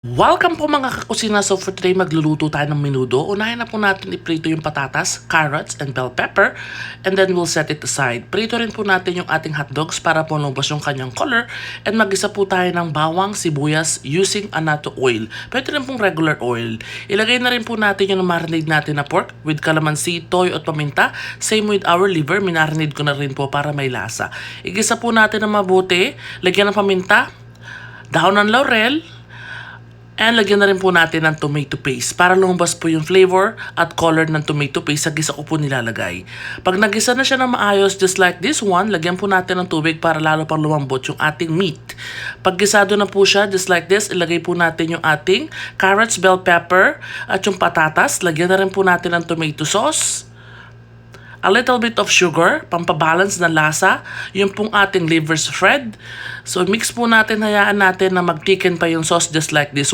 Welcome po mga kakusina. So for today magluluto tayo ng menudo. Unahin na po natin iprito yung patatas, carrots, and bell pepper. And then we'll set it aside. Prito rin po natin yung ating hotdogs para po lumabas yung kanyang color. And mag-isa po tayo ng bawang, sibuyas using annatto oil. Pwede rin pong regular oil. Ilagay na rin po natin yung marinade natin na pork with calamansi, toyo at paminta. Same with our liver. Minarinade ko na rin po para may lasa. Igisa po natin ng mabuti. Lagyan ng paminta, dahon ng laurel, and lagyan na rin po natin ng tomato paste para lumabas po yung flavor at color ng tomato paste sa gisa ko po nilalagay. Pag nagisa na siya ng maayos just like this one, lagyan po natin ng tubig para lalo pang lumambot yung ating meat. Pag gisado na po siya just like this, ilagay po natin yung ating carrots, bell pepper at yung patatas. Lagyan na rin po natin ng tomato sauce, a little bit of sugar, pampabalance na lasa, yung pong ating liver spread. So mix po natin, hayaan natin na mag-thicken pa yung sauce just like this